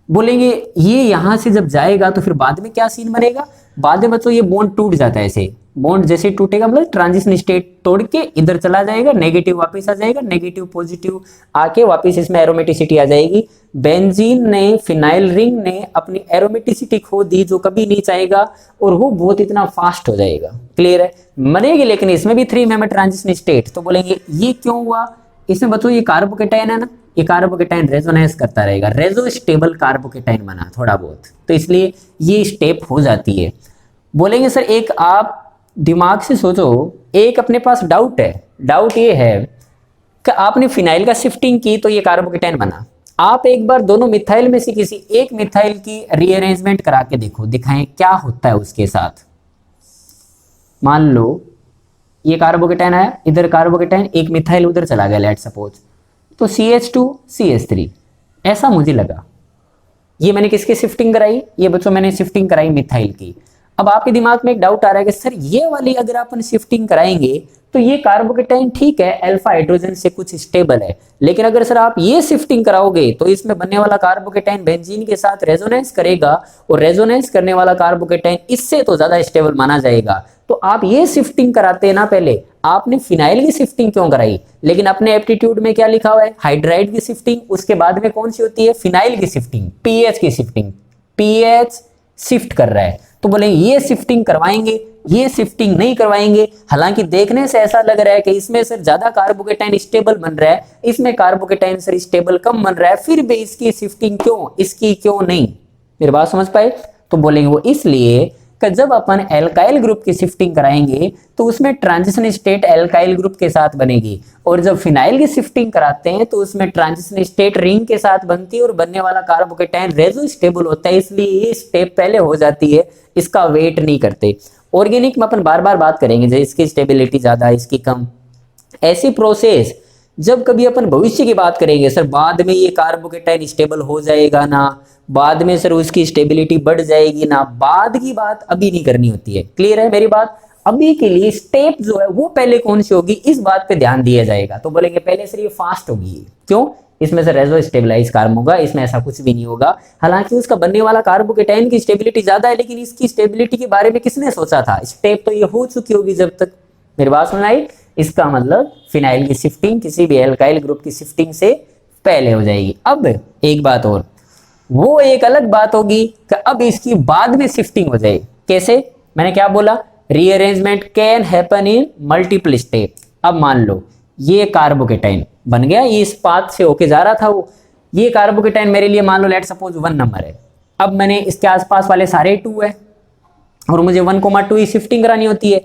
बोलेंगे ये यहां से जब जाएगा तो फिर बाद में क्या सीन बनेगा? बाद में बच्चों ये बॉन्ड टूट जाता है, ऐसे बॉन्ड जैसे टूटेगा मतलब ट्रांजिशन स्टेट तोड़ के इधर चला जाएगा, नेगेटिव वापस आ जाएगा, नेगेटिव पॉजिटिव आके वापस इसमें एरोमेटिसिटी आ जाएगी। बेंजीन ने, फिनाइल रिंग ने अपनी एरोमेटिसिटी खो दी, जो कभी नहीं चाहेगा, और वो बहुत इतना फास्ट हो जाएगा। क्लियर है? मरेगी लेकिन इसमें भी 3 मेंबर ट्रांजिशन स्टेट। तो बोलेंगे ये क्यों हुआ? इसमें बच्चों ये कार्बोकेटाइन है ना, ये कार्बोकेटाइन रेजोनेंस करता रहेगा, रेजो स्टेबल कार्बोकेटाइन बना थोड़ा बहुत, तो इसलिए ये स्टेप हो जाती है। बोलेंगे सर एक आप दिमाग से सोचो, एक अपने पास डाउट है, डाउट ये है कि आपने फिनाइल का शिफ्टिंग की तो ये कार्बोकेटाइन बना। आप एक बार दोनों मिथाइल में से किसी एक मिथाइल की रीअरेंजमेंट करा के देखो, दिखाएं क्या होता है उसके साथ। मान लो ये कार्बोकेटाइन आया, इधर कार्बोकेटाइन, एक मिथाइल उधर चला गया लेट सपोज, तो CH2 CH3 ऐसा मुझे लगा। ये मैंने किसकी शिफ्टिंग कराई? ये बच्चों मैंने शिफ्टिंग कराई मिथाइल की। अब आपके दिमाग में एक डाउट आ रहा है कि सर ये वाली अगर अपन शिफ्टिंग कराएंगे तो ये कार्बोकेटाइन ठीक है, अल्फा हाइड्रोजन से कुछ स्टेबल है, लेकिन अगर सर आप ये शिफ्टिंग कराओगे तो इसमें बनने वाला कार्बोकेटाइन बेंजीन के साथ रेजोनेंस करेगा, और रेजोनेंस करने वाला कार्बोकेटाइन इससे तो ज्यादा स्टेबल माना जाएगा। तो आप ये शिफ्टिंग कराते ना, पहले आपने फिनाइल की शिफ्टिंग क्यों कराई? लेकिन अपने एप्टीट्यूड में क्या लिखा हुआ है? हाइड्राइड की शिफ्टिंग, उसके बाद में कौन सी होती है? फिनाइल की शिफ्टिंग, पीएच की शिफ्टिंग। पीएच शिफ्ट कर रहा है, तो बोले ये शिफ्टिंग करवाएंगे, ये शिफ्टिंग नहीं करवाएंगे। हालांकि देखने से ऐसा लग रहा है कि इसमें सर ज्यादा कार्बोकेटाइन स्टेबल बन रहा है, इसमें कार्बोकेटाइन सर स्टेबल कम बन रहा है, फिर भी इसकी शिफ्टिंग क्यों, इसकी क्यों नहीं? मेरी बात समझ पाए? तो बोलेंगे वो इसलिए कि जब अपन एल्काइल ग्रुप की शिफ्टिंग कराएंगे तो उसमें ट्रांजिशन स्टेट एल्काइल ग्रुप के साथ बनेगी, और जब फिनाइल की शिफ्टिंग कराते हैं तो उसमें ट्रांजिशन स्टेट रिंग के साथ बनती है, और बनने वाला कार्बोकेटाइन रेजो स्टेबल होता है, इसलिए ये स्टेप पहले हो जाती है, इसका वेट नहीं करते। ऑर्गेनिक में अपन बार बार बात करेंगे, जैसे इसकी स्टेबिलिटी ज्यादा, इसकी कम, ऐसी प्रोसेस जब कभी अपन भविष्य की बात करेंगे, सर बाद में ये कार्बोकेटाइन स्टेबल हो जाएगा ना, बाद में सर उसकी स्टेबिलिटी बढ़ जाएगी ना, बाद की बात अभी नहीं करनी होती है। क्लियर है मेरी बात? अभी के लिए स्टेप जो है वो पहले कौन सी होगी, इस बात पे ध्यान दिया जाएगा। तो बोलेंगे पहले सर ये फास्ट होगी, क्यों? इसमें से रेजो स्टेबलाइज कार्बन होगा, इसमें ऐसा कुछ भी नहीं होगा। हालांकि उसका बनने वाला कार्बोकेटाइन की स्टेबिलिटी ज्यादा है, लेकिन इसकी स्टेबिलिटी के बारे में किसने सोचा था? स्टेप तो ये हो चुकी होगी जब तक। मेरी बात सुन आई? इसका मतलब फिनाइल की शिफ्टिंग किसी भी एल्काइल ग्रुप की शिफ्टिंग से पहले हो जाएगी। अब एक बात और, वो एक अलग बात होगी कि अब इसकी बाद में शिफ्टिंग हो जाए। कैसे? मैंने क्या बोला? Rearrangement can happen in multiple step. अब मान लो ये कार्बोकेटाइन बन गया, ये इस पाथ से होके जा रहा था, वो ये कार्बोकेटाइन मेरे लिए मान लो लेट सपोज 1 नंबर है। अब मैंने इसके आसपास वाले सारे 2 है, और मुझे 1,2 ही शिफ्टिंग करानी होती है।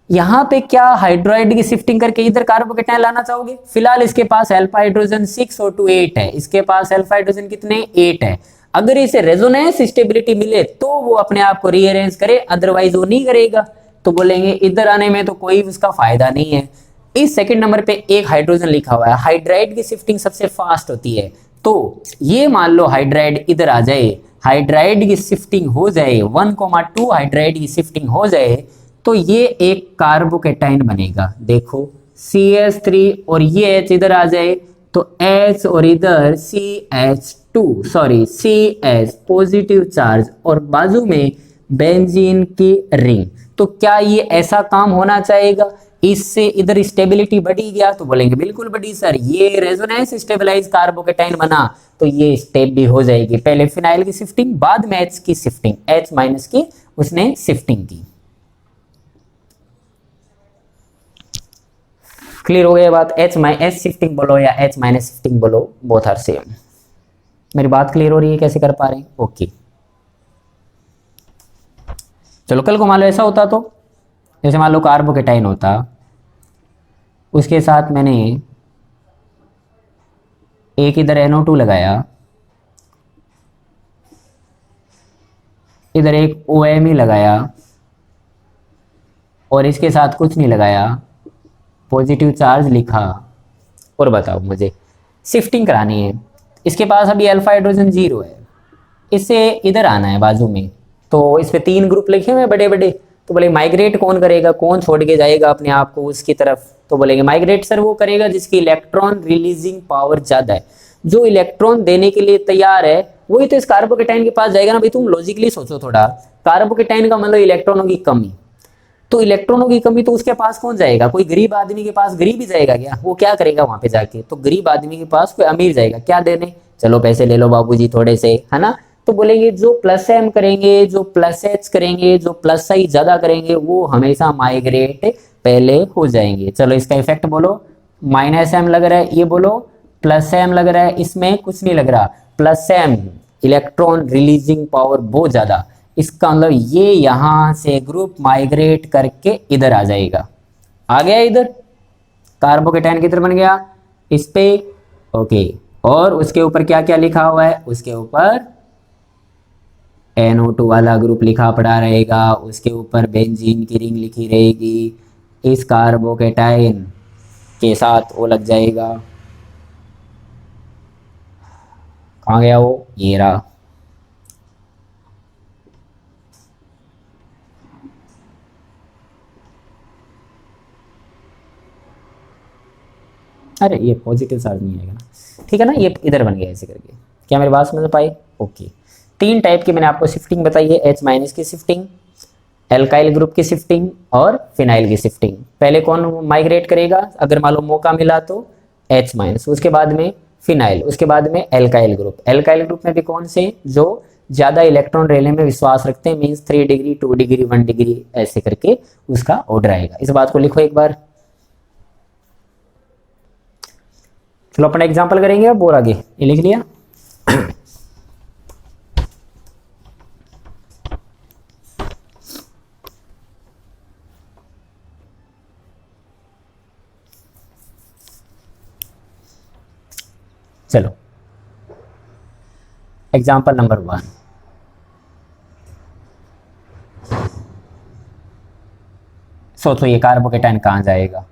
यहाँ पे क्या हाइड्रोइड की शिफ्टिंग करके इधर कार्बोकेटाइन लाना चाहोगे? फिलहाल इसके पास अल्फा हाइड्रोजन 6 और 2 8 है, इसके पास अल्फा हाइड्रोजन कितने? 8 है। अगर इसे रेजोनेंस स्टेबिलिटी मिले तो वो अपने आप को रीअरेंज करे, अदरवाइज वो नहीं करेगा। तो बोलेंगे इधर आने में तो कोई उसका फायदा नहीं है। इस सेकंड नंबर पे एक हाइड्रोजन लिखा हुआ है, हाइड्राइड की शिफ्टिंग सबसे फास्ट होती है। तो ये मान लो हाइड्राइड इधर आ जाए, हाइड्राइड की शिफ्टिंग हो जाए, 1,2 हाइड्राइड की शिफ्टिंग हो जाए, तो ये एक कार्बोकेटाइन बनेगा। देखो CH3 और ये H इधर आ जाए तो H और इधर CH2 sorry CH positive charge और बाजू में बेंजीन की रिंग। तो क्या ये ऐसा काम होना चाहेगा? इससे इधर स्टेबिलिटी बढ़ी गया तो बोलेंगे बिल्कुल बढ़ी सर। ये रेजोनेंस स्टेबलाइज कार्बोकेटाइन बना तो ये स्टेप भी हो जाएगी। पहले फिनाइल की शिफ्टिंग, बाद में H की शिफ्टिंग, H माइनस की उसने शिफ्टिंग की। क्लियर हो गया बात? H शिफ्टिंग बोलो या H माइनस शिफ्टिंग बोलो, बोथ आर सेम। मेरी बात क्लियर हो रही है? कैसे कर पा रहे हैं? ओके। चलो कल को मान लो ऐसा होता तो, जैसे मान लो कार्बोकेटाइन होता, उसके साथ मैंने एक इधर NO2 लगाया, इधर एक OMe लगाया और इसके साथ कुछ नहीं लगाया, पॉजिटिव चार्ज लिखा, और बताओ मुझे शिफ्टिंग करानी है। इसके पास अभी अल्फा हाइड्रोजन 0 है, इससे इधर आना है बाजू में, तो इस पे 3 ग्रुप लिखे हुए बड़े बड़े। तो बोले माइग्रेट कौन करेगा, कौन छोड़ के जाएगा अपने आप को उसकी तरफ? तो बोलेंगे माइग्रेट सर वो करेगा जिसकी इलेक्ट्रॉन रिलीजिंग पावर ज्यादा है। जो इलेक्ट्रॉन देने के लिए तैयार है वही तो इस कार्बोकेटाइन के पास जाएगा ना भाई। तुम लॉजिकली सोचो थोड़ा, कार्बोकेटाइन का मतलब इलेक्ट्रॉनों की कमी, तो इलेक्ट्रॉनों की कमी तो उसके पास कौन जाएगा? कोई गरीब आदमी के पास गरीब ही जाएगा क्या? वो क्या करेगा वहां पे जाके? तो गरीब आदमी के पास कोई अमीर जाएगा क्या देने? चलो पैसे ले लो बाबूजी थोड़े से, है ना। तो बोलेंगे जो प्लस एम करेंगे, जो प्लस एच करेंगे, जो प्लस आई ज्यादा करेंगे वो हमेशा माइग्रेट पहले हो जाएंगे। चलो इसका इफेक्ट बोलो। माइनस एम लग रहा है, ये बोलो प्लस एम लग रहा है, इसमें कुछ नहीं लग रहा। Plus M electron releasing power बहुत ज्यादा, इसका मतलब ये यहां से ग्रुप माइग्रेट करके इधर आ जाएगा। आ गया इधर, कार्बोकेटाइन किधर बन गया? इस पे। ओके, और उसके ऊपर क्या क्या लिखा हुआ है? उसके ऊपर NO2 वाला ग्रुप लिखा पड़ा रहेगा, उसके ऊपर बेंजीन की रिंग लिखी रहेगी, इस कार्बोकेटाइन के साथ वो लग जाएगा। कहाँ गया वो? ये रहा। अरे ये पॉजिटिव चार्ज नहीं आएगा ना, ठीक है ना। ये इधर बन गया ऐसे करके। क्या मेरी बात समझ पाई? ओके। 3 टाइप की मैंने आपको शिफ्टिंग बताई है, H माइनस की शिफ्टिंग, एल्काइल ग्रुप की शिफ्टिंग और फिनाइल की शिफ्टिंग। पहले कौन माइग्रेट करेगा अगर मान लो मौका मिला तो? H माइनस, उसके बाद में फिनाइल, उसके बाद में एल्काइल ग्रुप। एल्काइल ग्रुप में भी कौन से? जो ज्यादा इलेक्ट्रॉन लेने में विश्वास रखते हैं, मीन्स 3 डिग्री 2 डिग्री 1 डिग्री ऐसे करके उसका ऑर्डर आएगा। इस बात को लिखो एक बार। चलो अपना एग्जाम्पल करेंगे अब और आगे। ये लिख लिया? चलो एग्जाम्पल नंबर 1। सोचो ये कार्बोकेटाइन कहां जाएगा?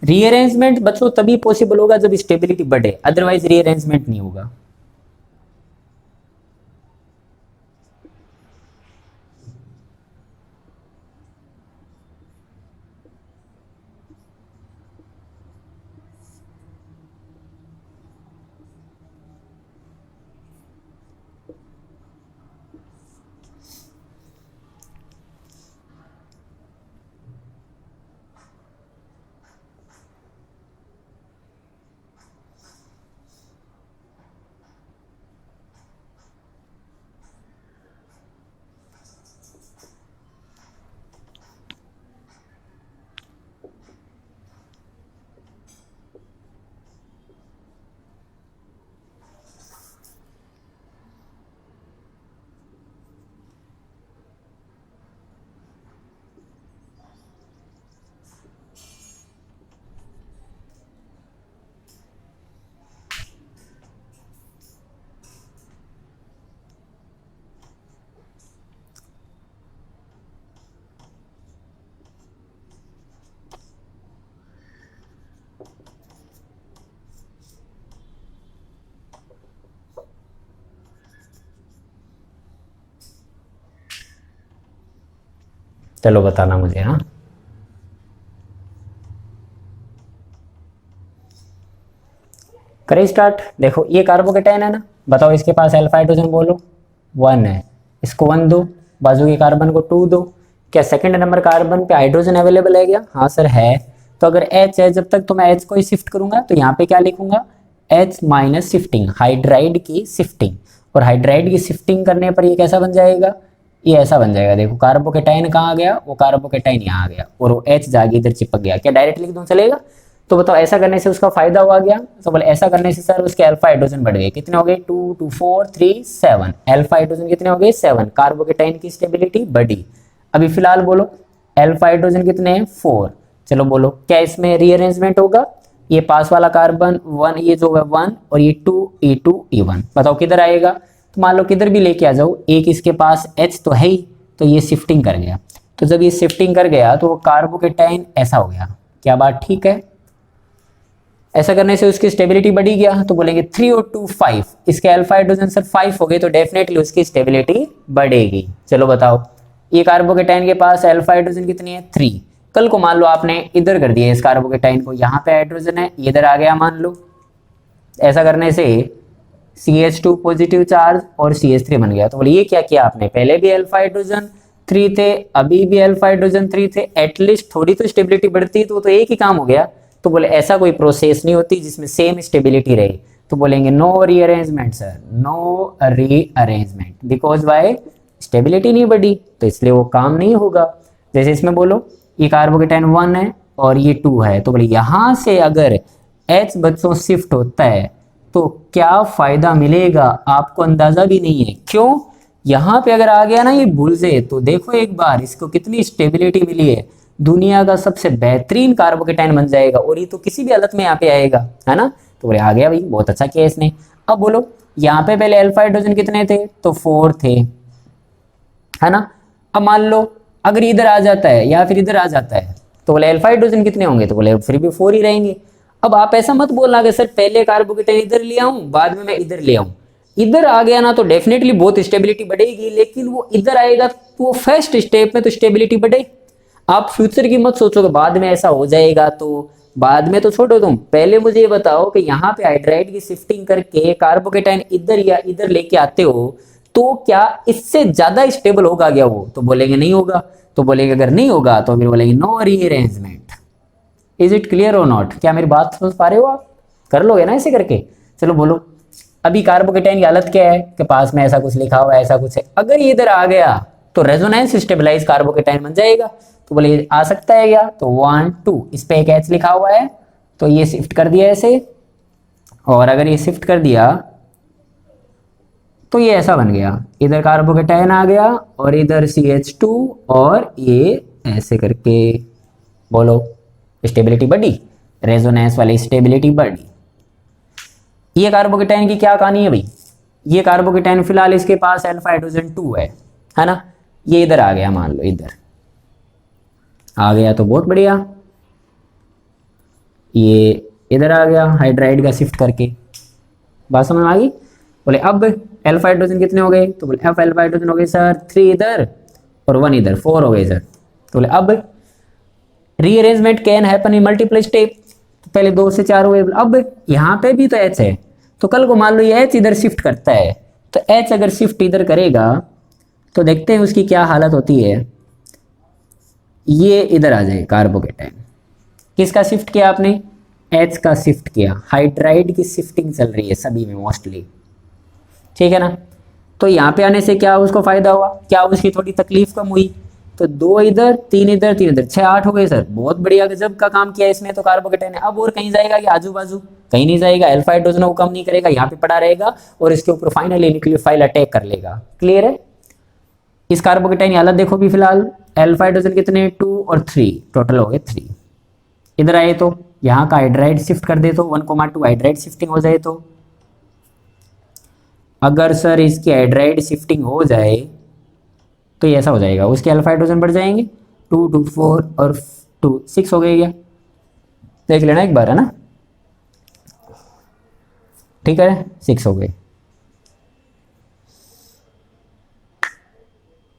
रीअरेंजमेंट बच्चों तभी पॉसिबल होगा जब स्टेबिलिटी बढ़े, अदरवाइज रीअरेंजमेंट नहीं होगा। चलो बताना मुझे। हाँ, करें स्टार्ट। देखो ये कार्बोकेटाइन है ना, बताओ इसके पास अल्फा हाइड्रोजन बोलो 1 है, इसको 1 दो, बाजू के कार्बन को 2 दो। क्या सेकंड नंबर कार्बन पे हाइड्रोजन अवेलेबल है क्या? हाँ सर है। तो अगर H है, जब तक तो मैं H को ही शिफ्ट करूंगा, तो यहाँ पे क्या लिखूंगा, H माइनस शिफ्टिंग, हाइड्राइड की शिफ्टिंग। और हाइड्राइड की शिफ्टिंग करने पर ये कैसा बन जाएगा, ये ऐसा बन जाएगा। देखो कार्बोकेटाइन कहाँ आ गया, वो कार्बोकेटाइन यहाँ आ गया, और वो H जाके इधर चिपक गया। क्या डायरेक्ट लिख दूं चलेगा? तो बताओ ऐसा करने से उसका फायदा हुआ गया? तो बोले ऐसा करने से सर उसके अल्फा हाइड्रोजन बढ़ गए। कितने हो गए? 2 2 4 3 7। अल्फा हाइड्रोजन कितने हो गए? 7। कार्बोकेटाइन की स्टेबिलिटी बढ़ी। अभी फिलहाल बोलो अल्फा हाइड्रोजन कितने हैं? 4। चलो बोलो क्या इसमें रीअरेंजमेंट होगा? ये पास वाला कार्बन 1, ये जो है 1, और ये 2 E2 E1, बताओ किधर आएगा? तो मान लो किधर भी लेके आ जाओ, एक इसके पास H तो है ही, तो ये शिफ्टिंग कर गया। तो जब ये शिफ्टिंग कर गया तो वो कार्बोकेटाइन ऐसा हो गया। क्या बात ठीक है? ऐसा करने से उसकी स्टेबिलिटी बढ़ी गया, तो बोलेंगे 3 और 2 5। इसके अल्फा हाइड्रोजन सर 5 हो गए, तो डेफिनेटली उसकी स्टेबिलिटी बढ़ेगी। चलो बताओ ये कार्बोकेटाइन के पास अल्फा हाइड्रोजन कितनी है? 3। कल को मान लो आपने इधर कर दिया इस कार्बोकेटाइन को, यहाँ पे हाइड्रोजन है, इधर आ गया मान लो। ऐसा करने से CH2 पॉजिटिव चार्ज और CH3 बन गया। तो बोले ये क्या किया आपने, पहले भी अल्फा हाइड्रोजन 3 थे, अभी भी अल्फा हाइड्रोजन 3 थे, एटलीस्ट थोड़ी तो स्टेबिलिटी बढ़ती, तो एक ही काम हो गया। तो बोले ऐसा कोई प्रोसेस नहीं होती जिसमें सेम स्टेबिलिटी रहे। तो बोलेंगे no rearrangement sir, no rearrangement, because why, stability नहीं बढ़ी, तो इसलिए वो काम नहीं होगा। जैसे इसमें बोलो ये कार्बोकेटाइन 1 है और ये 2 है, तो बोले यहां से अगर H बच्चों शिफ्ट होता है तो क्या फायदा मिलेगा आपको अंदाजा भी नहीं है। क्यों? यहाँ पे अगर आ गया ना ये बुलजे, तो देखो एक बार इसको कितनी स्टेबिलिटी मिली है, दुनिया का सबसे बेहतरीन कार्बोकेटाइन बन जाएगा, और ये तो किसी भी हालत में यहाँ पे आएगा, है ना। तो बोले आ गया भाई, बहुत अच्छा किया इसने। अब बोलो यहाँ पे पहले अल्फा हाइड्रोजन कितने थे? तो 4 थे, है ना। अब मान लो अगर इधर आ जाता है या फिर इधर आ जाता है, तो बोले अल्फा हाइड्रोजन कितने होंगे? तो बोले फिर भी 4 ही रहेंगे। अब आप ऐसा मत बोलना कि सर पहले कार्बोकेटाइन इधर ले आऊं, बाद में मैं इधर ले आऊं। इधर आ गया ना तो डेफिनेटली बहुत स्टेबिलिटी बढ़ेगी, लेकिन वो इधर आएगा तो वो फर्स्ट स्टेप में तो स्टेबिलिटी बढ़े। आप फ्यूचर की मत सोचो कि बाद में ऐसा हो जाएगा, तो बाद में तो छोड़ो, तुम पहले मुझे ये बताओ कि यहाँ पे हाइड्राइड की शिफ्टिंग करके कार्बोकेटाइन इधर या इधर लेके आते हो, तो क्या इससे ज्यादा स्टेबल होगा क्या वो? तो बोलेंगे नहीं होगा। तो बोलेंगे अगर नहीं होगा तो फिर बोलेंगे no rearrangement. Is it clear और नॉट? क्या मेरी बात समझ पा रहे हो आप? कर लोगे ना ऐसे करके? चलो बोलो अभी कार्बोकेटाइन की हालत क्या है कि पास में ऐसा कुछ लिखा हुआ है, ऐसा कुछ है, अगर ये इधर आ गया तो रेजोनेंस स्टेबलाइज कार्बोकेटाइन बन जाएगा। तो बोले आ सकता है क्या? तो 1 2, इस पे एक H लिखा हुआ है, तो ये शिफ्ट कर दिया ऐसे, और अगर ये शिफ्ट कर दिया तो ये ऐसा बन गया, इधर कार्बोकेटाइन आ गया और इधर CH2, और ये ऐसे करके बोलो स्टेबिलिटी बढ़ी, रेजोनेंस वाली स्टेबिलिटी बढ़ी। ये कार्बोकेटाइन की क्या कहानी है भाई? ये कार्बोकेटाइन फिलहाल इसके पास अल्फा हाइड्रोजन 2 है ना। ये इधर आ गया, मान लो इधर आ गया तो बहुत बढ़िया, ये इधर आ गया हाइड्राइड का शिफ्ट करके। बात समझ में आ गई? बोले अब अल्फा हाइड्रोजन कितने हो गए? तो बोले अब अल्फा हाइड्रोजन हो गए सर 3 इधर और 1 इधर, 4 हो गए सर। तो बोले अब rearrangement can happen in multiple step, तो पहले 2 से 4 हुए, अब यहाँ पे भी तो H है, तो कल को मान लो ये H इधर शिफ्ट करता है, तो H अगर शिफ्ट इधर करेगा तो देखते हैं उसकी क्या हालत होती है। ये इधर आ जाए कार्बोकेटाइन, किसका शिफ्ट किया आपने? H का शिफ्ट किया, हाइड्राइड की शिफ्टिंग चल रही है सभी में मोस्टली, ठीक है ना। तो यहाँ पे आने से क्या उसको फायदा हुआ, क्या उसकी थोड़ी तकलीफ कम हुई? तो 2 इधर 3 इधर 3 इधर, 6 8 हो गए सर, बहुत बढ़िया गजब का काम किया इसने तो कार्बोकेटाइन ने। अब और कहीं जाएगा कि आजू बाजू? कहीं नहीं जाएगा, अल्फा हाइड्रोजन को कम नहीं करेगा, यहाँ पे पड़ा रहेगा और इसके ऊपर फाइनली न्यूक्लियोफाइल अटैक कर लेगा। क्लियर है? इस कार्बोकेटाइन की हालत देखो भी फिलहाल, अल्फा हाइड्रोजन कितने? 2 और 3, टोटल हो गए 3। इधर आए तो यहाँ का हाइड्राइड शिफ्ट कर दे तो 1,2 हाइड्राइड शिफ्टिंग हो जाए, तो अगर सर इसकी हाइड्राइड शिफ्टिंग हो जाए तो ये ऐसा हो जाएगा, उसके अल्फा हाइड्रोजन बढ़ जाएंगे, 2 2 4 और 2 6 हो गए क्या? देख लेना एक बार, है ना। ठीक है 6 हो गए।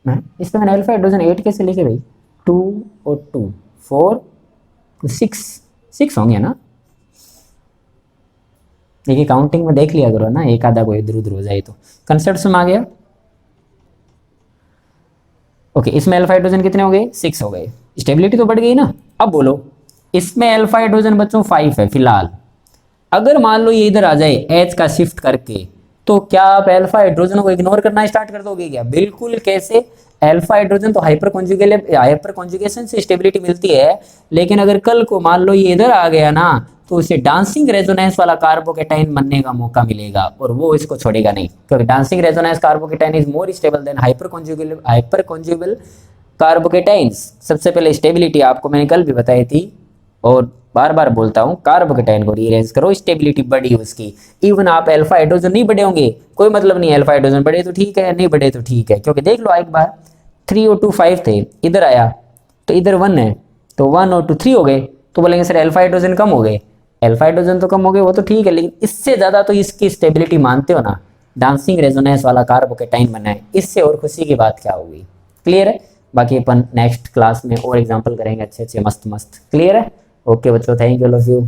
इसमें मैंने अल्फा हाइड्रोजन 8 कैसे लिखे भाई? 2 और 2 4 तो 6 होंगे ना। देखिए काउंटिंग में देख लिया करो ना, एक आधा कोई इधर उधर हो जाए तो। कंसेप्ट समझ आ गया। ओके, इसमें अल्फा हाइड्रोजन कितने हो गए? 6 हो गए। स्टेबिलिटी तो बढ़ गई ना। अब बोलो, इसमें अल्फा हाइड्रोजन बच्चों 5 है फिलहाल। अगर मान लो ये इधर आ जाए एच का शिफ्ट करके, तो क्या आप अल्फा हाइड्रोजन को इग्नोर करना स्टार्ट कर दोगे क्या? बिल्कुल। कैसे? अल्फा हाइड्रोजन तो हाइपर कॉन्जुगेशन से स्टेबिलिटी मिलती है, लेकिन अगर कल को मान लो ये इधर आ गया ना, तो उसे डांसिंग रेजोनेंस वाला कार्बोकेटाइन बनने का मौका मिलेगा और वो इसको छोड़ेगा नहीं, क्योंकि dancing resonance carbocation is more stable than hyper conjugable carbocations. सबसे पहले स्टेबिलिटी आपको मैंने कल भी बताई थी और बार बार बोलता हूँ, कार्बोकेटाइन को रीअरेंज करो, स्टेबिलिटी बढ़ी उसकी। इवन आप अल्फा हाइड्रोजन नहीं बढ़े होंगे, कोई मतलब नहीं, अल्फा हाइड्रोजन बढ़े तो ठीक है, नहीं बढ़े तो ठीक है, क्योंकि देख लो एक बार 3 और 2 5 थे, इधर आया तो इधर 1 है, तो 1 और 2 3 हो गए, तो बोलेंगे सर अल्फा हाइड्रोजन कम हो गए। अल्फा हाइड्रोजन तो कम हो गए, वो तो ठीक है, लेकिन इससे ज़्यादा तो इसकी स्टेबिलिटी मानते हो ना, डांसिंग रेजोनेंस वाला कार्बोकेटाइन बना है, इससे और खुशी की बात क्या होगी? क्लियर है? बाकी अपन नेक्स्ट क्लास में और एग्जाम्पल करेंगे अच्छे अच्छे मस्त मस्त। क्लियर है? ओके बच्चों, थैंक यू, लव यू।